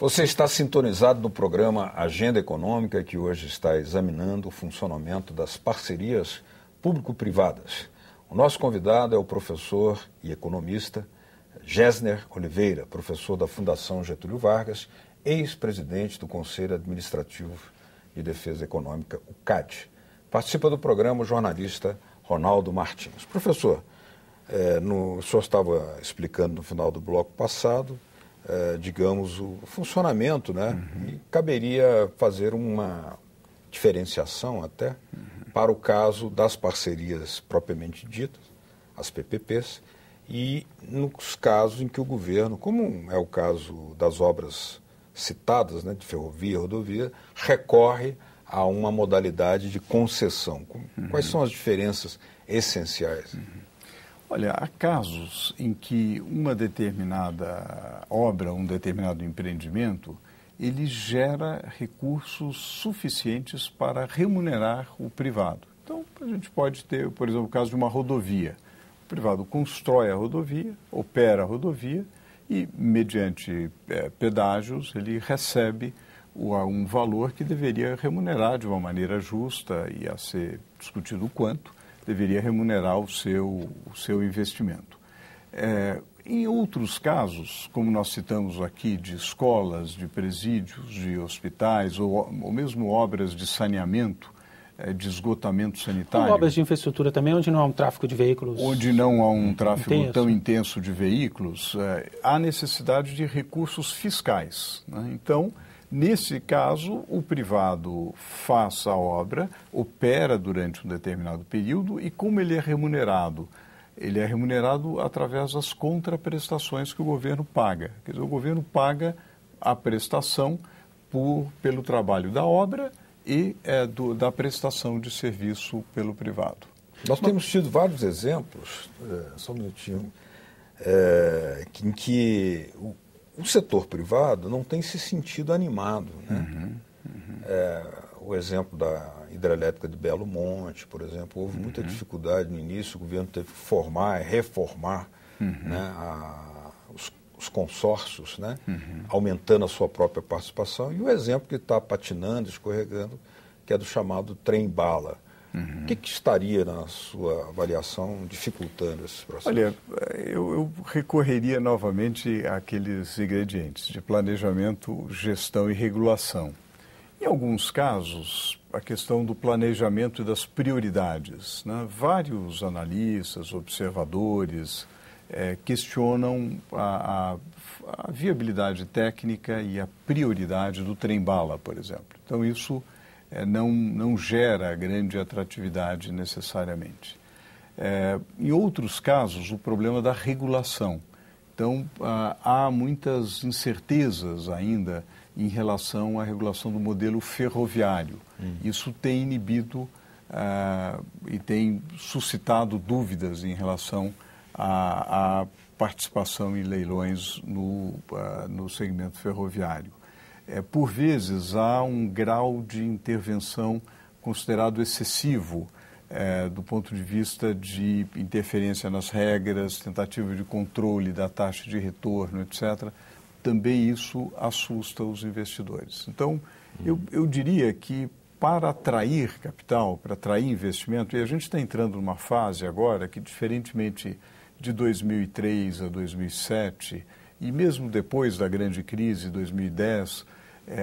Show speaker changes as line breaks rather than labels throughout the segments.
Você está sintonizado no programa Agenda Econômica, que hoje está examinando o funcionamento das parcerias público-privadas. O nosso convidado é o professor e economista Gessner Oliveira, professor da Fundação Getúlio Vargas, ex-presidente do Conselho Administrativo de Defesa Econômica, o CAD. Participa do programa o jornalista Ronaldo Martins. Professor, o senhor estava explicando no final do bloco passado, digamos, o funcionamento, né? E caberia fazer uma diferenciação até para o caso das parcerias propriamente ditas, as PPPs, e nos casos em que o governo, como é o caso das obras citadas, né, de ferrovia e rodovia, recorre a uma modalidade de concessão. Quais são as diferenças essenciais?
Olha, há casos em que uma determinada obra, um determinado empreendimento, ele gera recursos suficientes para remunerar o privado. Então, a gente pode ter, por exemplo, o caso de uma rodovia. O privado constrói a rodovia, opera a rodovia e, mediante pedágios, ele recebe um valor que deveria remunerar de uma maneira justa e a ser discutido o quanto deveria remunerar o seu investimento. Em outros casos, como nós citamos aqui, de escolas, de presídios, de hospitais, ou mesmo obras de saneamento, de esgotamento sanitário.
Ou obras de infraestrutura também, onde não há um tráfego de veículos.
Onde não há um tráfego tão intenso de veículos, há necessidade de recursos fiscais, né? Então, nesse caso, o privado faz a obra, opera durante um determinado período e como ele é remunerado? Ele é remunerado através das contraprestações que o governo paga. Quer dizer, o governo paga a prestação pelo trabalho da obra e da prestação de serviço pelo privado.
Nós temos tido vários exemplos, só um minutinho, em que o setor privado não tem se sentido animado, né? O exemplo da hidrelétrica de Belo Monte, por exemplo, houve muita dificuldade no início, o governo teve que formar e reformar, né, os consórcios, né, aumentando a sua própria participação, e o exemplo que está patinando, escorregando, que é do chamado trem-bala. O que estaria, na sua avaliação, dificultando esse processo?
Olha, eu recorreria novamente àqueles ingredientes de planejamento, gestão e regulação. Em alguns casos, a questão do planejamento e das prioridades, né? Vários analistas, observadores, questionam a viabilidade técnica e a prioridade do trem-bala, por exemplo. Então, isso não gera grande atratividade necessariamente. Em outros casos, o problema da regulação. Então, há muitas incertezas ainda em relação à regulação do modelo ferroviário. Isso tem inibido e tem suscitado dúvidas em relação à participação em leilões no segmento ferroviário. Por vezes, há um grau de intervenção considerado excessivo do ponto de vista de interferência nas regras, tentativa de controle da taxa de retorno, etc. Também isso assusta os investidores. Então, eu diria que para atrair capital, para atrair investimento, e a gente está entrando numa fase agora que, diferentemente de 2003 a 2007, e mesmo depois da grande crise de 2010,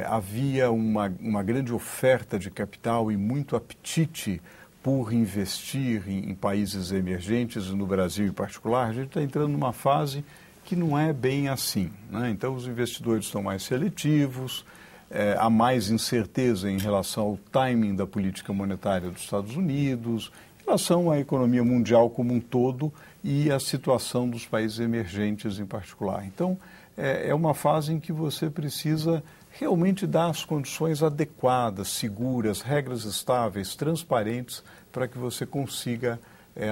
havia uma grande oferta de capital e muito apetite por investir em países emergentes, no Brasil em particular. A gente está entrando numa fase que não é bem assim, né? Então, os investidores estão mais seletivos, há mais incerteza em relação ao timing da política monetária dos Estados Unidos, em relação à economia mundial como um todo e à situação dos países emergentes em particular. Então, é uma fase em que você precisa realmente dar as condições adequadas, seguras, regras estáveis, transparentes, para que você consiga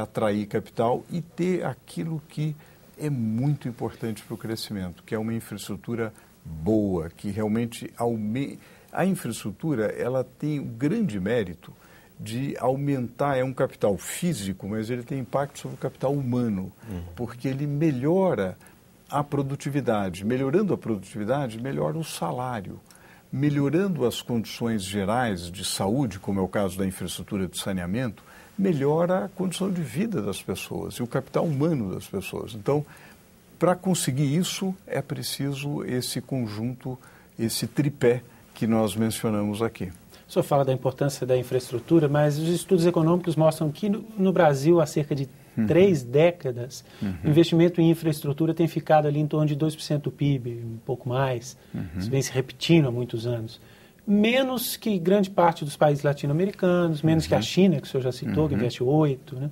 atrair capital e ter aquilo que é muito importante para o crescimento, que é uma infraestrutura boa, que realmente a infraestrutura ela tem o grande mérito de aumentar, é um capital físico, mas ele tem impacto sobre o capital humano, porque ele melhora a produtividade. Melhorando a produtividade, melhora o salário. Melhorando as condições gerais de saúde, como é o caso da infraestrutura de saneamento, melhora a condição de vida das pessoas e o capital humano das pessoas. Então, para conseguir isso, é preciso esse conjunto, esse tripé que nós mencionamos aqui.
O senhor fala da importância da infraestrutura, mas os estudos econômicos mostram que no Brasil, há cerca de 3 décadas, o investimento em infraestrutura tem ficado ali em torno de 2% do PIB, um pouco mais. Isso vem se repetindo há muitos anos. Menos que grande parte dos países latino-americanos, menos que a China, que o senhor já citou, que investe 8%. Né?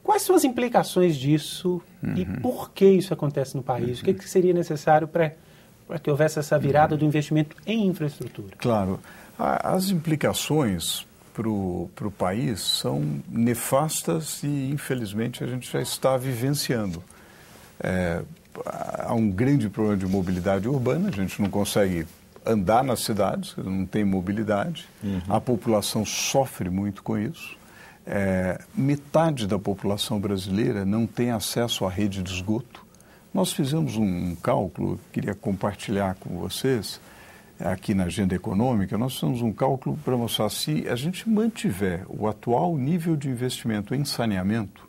Quais são as implicações disso e por que isso acontece no país? O que seria necessário para que houvesse essa virada do investimento em infraestrutura?
Claro. As implicações para o país são nefastas e, infelizmente, a gente já está vivenciando. Há um grande problema de mobilidade urbana, a gente não consegue andar nas cidades, não tem mobilidade, a população sofre muito com isso. Metade da população brasileira não tem acesso à rede de esgoto. Nós fizemos um cálculo, queria compartilhar com vocês, aqui na Agenda Econômica, nós fizemos um cálculo para mostrar se a gente mantiver o atual nível de investimento em saneamento,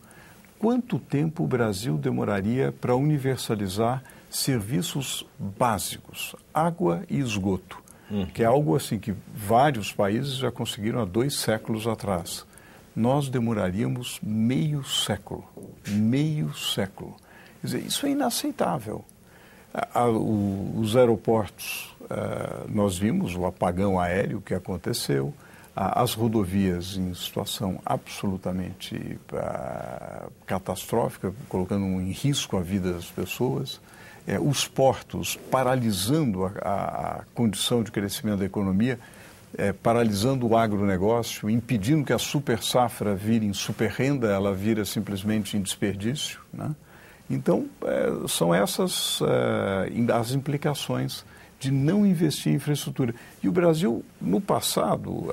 quanto tempo o Brasil demoraria para universalizar serviços básicos, água e esgoto, que é algo assim que vários países já conseguiram há 2 séculos atrás. Nós demoraríamos meio século. Quer dizer, isso é inaceitável. Os aeroportos, nós vimos o apagão aéreo que aconteceu, as rodovias em situação absolutamente catastrófica, colocando em risco a vida das pessoas, os portos paralisando a condição de crescimento da economia, paralisando o agronegócio, impedindo que a super safra vire em super renda, ela vira simplesmente em desperdício, né? Então, são essas as implicações de não investir em infraestrutura. E o Brasil, no passado,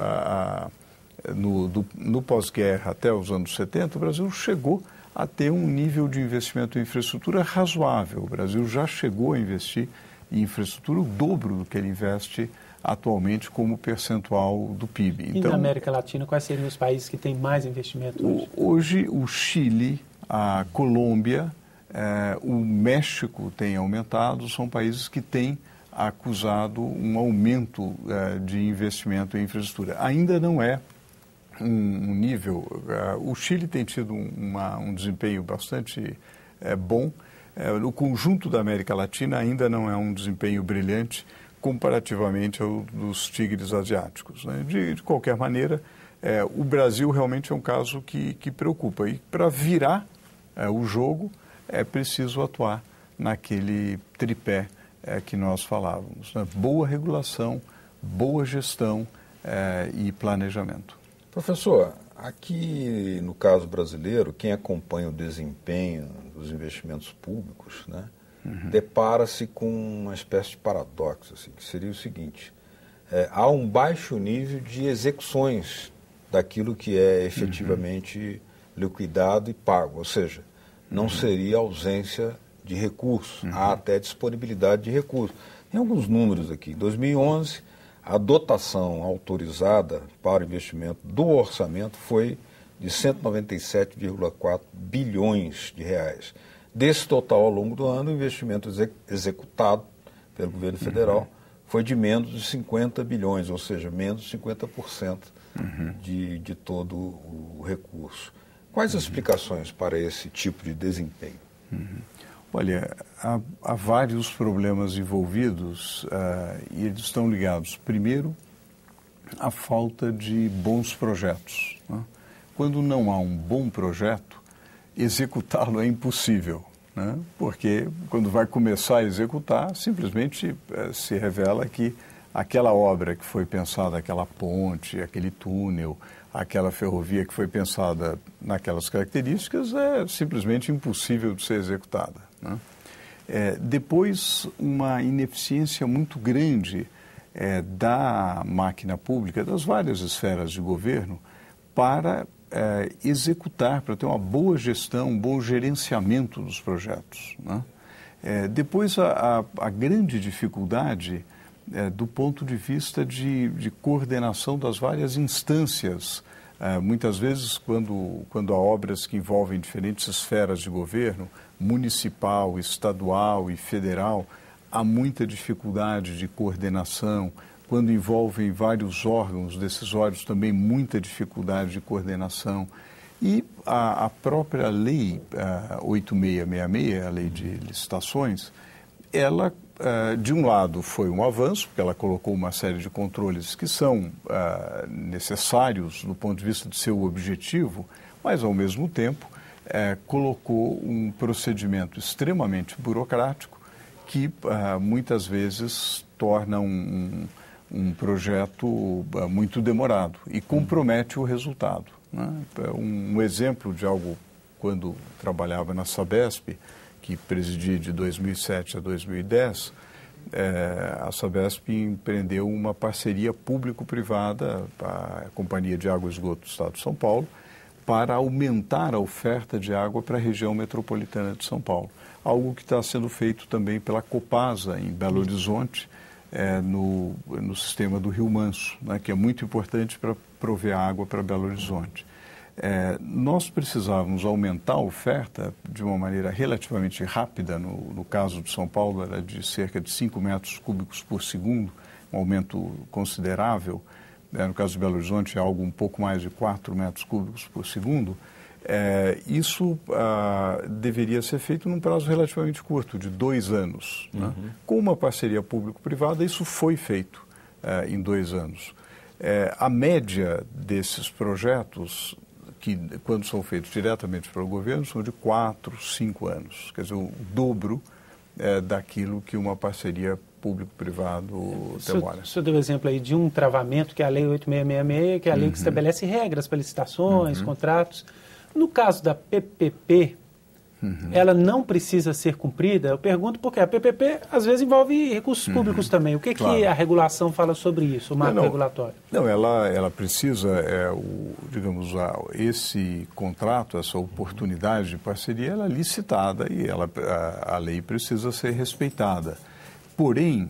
no pós-guerra até os anos 70, o Brasil chegou a ter um nível de investimento em infraestrutura razoável. O Brasil já chegou a investir em infraestrutura o dobro do que ele investe atualmente como percentual do PIB.
E na América Latina, quais seriam os países que têm mais investimento hoje?
Hoje, o Chile, a Colômbia, o México tem aumentado, são países que têm acusado um aumento de investimento em infraestrutura. Ainda não é um nível... o Chile tem tido um desempenho bastante bom. No conjunto da América Latina ainda não é um desempenho brilhante comparativamente ao dos tigres asiáticos, né? De qualquer maneira, o Brasil realmente é um caso que preocupa. E para virar o jogo, é preciso atuar naquele tripé que nós falávamos, né? Boa regulação, boa gestão e planejamento.
Professor, aqui no caso brasileiro, quem acompanha o desempenho dos investimentos públicos, né, depara-se com uma espécie de paradoxo, assim, que seria o seguinte: há um baixo nível de execuções daquilo que é efetivamente liquidado e pago, ou seja, não seria ausência de recursos, há até disponibilidade de recursos. Tem alguns números aqui. Em 2011, a dotação autorizada para o investimento do orçamento foi de 197,4 bilhões de reais. Desse total, ao longo do ano, o investimento executado pelo governo federal foi de menos de 50 bilhões, ou seja, menos de 50% de todo o recurso. Quais as explicações para esse tipo de desempenho?
Olha, há vários problemas envolvidos e eles estão ligados, primeiro, à falta de bons projetos, né? Quando não há um bom projeto, executá-lo é impossível, né? Porque quando vai começar a executar, simplesmente se revela que aquela obra que foi pensada, aquela ponte, aquele túnel, aquela ferrovia que foi pensada naquelas características é simplesmente impossível de ser executada, né? Depois, uma ineficiência muito grande da máquina pública, das várias esferas de governo, para executar, para ter uma boa gestão, um bom gerenciamento dos projetos, né? Depois, a grande dificuldade do ponto de vista de coordenação das várias instâncias. Muitas vezes, quando há obras que envolvem diferentes esferas de governo, municipal, estadual e federal, há muita dificuldade de coordenação. Quando envolvem vários órgãos decisórios, também muita dificuldade de coordenação. E a própria lei 8666, a lei de licitações, ela, de um lado, foi um avanço, porque ela colocou uma série de controles que são necessários do ponto de vista de seu objetivo, mas, ao mesmo tempo, colocou um procedimento extremamente burocrático que, muitas vezes, torna um projeto muito demorado e compromete o resultado, né? Um exemplo de algo, quando trabalhava na Sabesp, que presidi de 2007 a 2010, a Sabesp empreendeu uma parceria público-privada, a Companhia de Água e Esgoto do Estado de São Paulo, para aumentar a oferta de água para a região metropolitana de São Paulo. Algo que está sendo feito também pela Copasa, em Belo Horizonte, no sistema do Rio Manso, né, que é muito importante para prover água para Belo Horizonte. Nós precisávamos aumentar a oferta de uma maneira relativamente rápida. No caso de São Paulo, era de cerca de 5 metros cúbicos por segundo, um aumento considerável. No caso de Belo Horizonte, é algo um pouco mais de 4 metros cúbicos por segundo. Isso deveria ser feito num prazo relativamente curto, de 2 anos. Né? Com uma parceria público-privada, isso foi feito em 2 anos. A média desses projetos, que quando são feitos diretamente pelo governo, são de 4, 5 anos. Quer dizer, o dobro daquilo que uma parceria público-privado demora.
O senhor deu o exemplo aí de um travamento, que é a Lei 8666, que é a lei que estabelece regras para licitações, contratos. No caso da PPP, ela não precisa ser cumprida? Eu pergunto porque a PPP, às vezes, envolve recursos públicos também. O que, que a regulação fala sobre isso, o marco regulatório?
Não, ela precisa, digamos, esse contrato, essa oportunidade de parceria, ela é licitada e a lei precisa ser respeitada. Porém,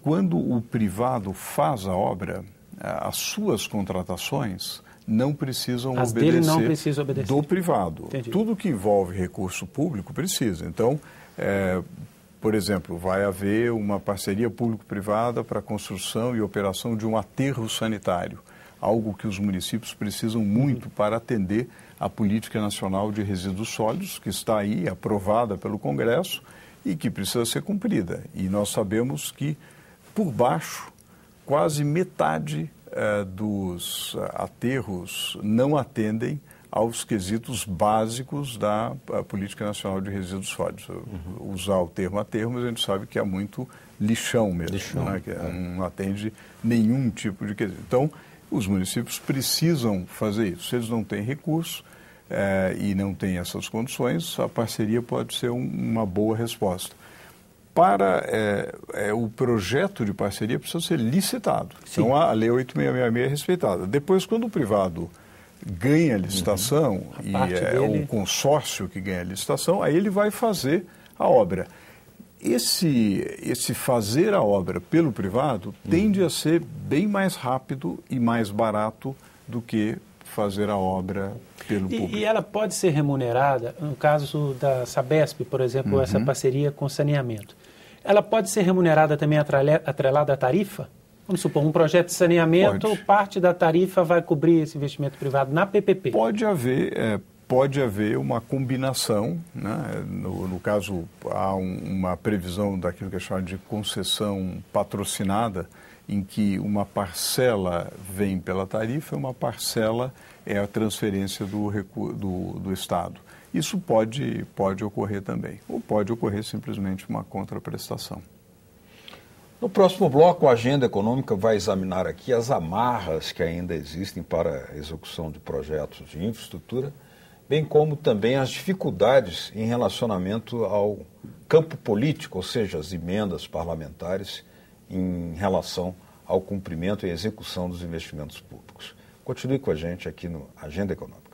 quando o privado faz a obra, as suas contratações não precisam obedecer do privado.
Entendi.
Tudo que envolve recurso público precisa. Então, por exemplo, vai haver uma parceria público-privada para a construção e operação de um aterro sanitário, algo que os municípios precisam muito para atender a Política Nacional de Resíduos Sólidos, que está aí aprovada pelo Congresso e que precisa ser cumprida. E nós sabemos que, por baixo, quase metade dos aterros não atendem aos quesitos básicos da Política Nacional de Resíduos Sólidos. Usar o termo aterro, mas a gente sabe que há muito lixão mesmo, né? Que não atende nenhum tipo de quesito. Então, os municípios precisam fazer isso. Se eles não têm recurso e não têm essas condições, a parceria pode ser uma boa resposta. Para o projeto de parceria precisa ser licitado. Sim. Então, a Lei 8666 é respeitada. Depois, quando o privado ganha a licitação, e é o consórcio que ganha a licitação, aí ele vai fazer a obra. Esse fazer a obra pelo privado tende a ser bem mais rápido e mais barato do que fazer a obra pelo público.
E ela pode ser remunerada, no caso da Sabesp, por exemplo, essa parceria com saneamento. Ela pode ser remunerada também atrelada à tarifa? Vamos supor, um projeto de saneamento, parte da tarifa vai cobrir esse investimento privado na PPP.
Pode haver uma combinação, né? No caso, há uma previsão daquilo que é chamado de concessão patrocinada, em que uma parcela vem pela tarifa e uma parcela é a transferência do Estado. Isso pode ocorrer também, ou pode ocorrer simplesmente uma contraprestação.
No próximo bloco, a Agenda Econômica vai examinar aqui as amarras que ainda existem para a execução de projetos de infraestrutura, bem como também as dificuldades em relacionamento ao campo político, ou seja, as emendas parlamentares em relação ao cumprimento e execução dos investimentos públicos. Continue com a gente aqui no Agenda Econômica.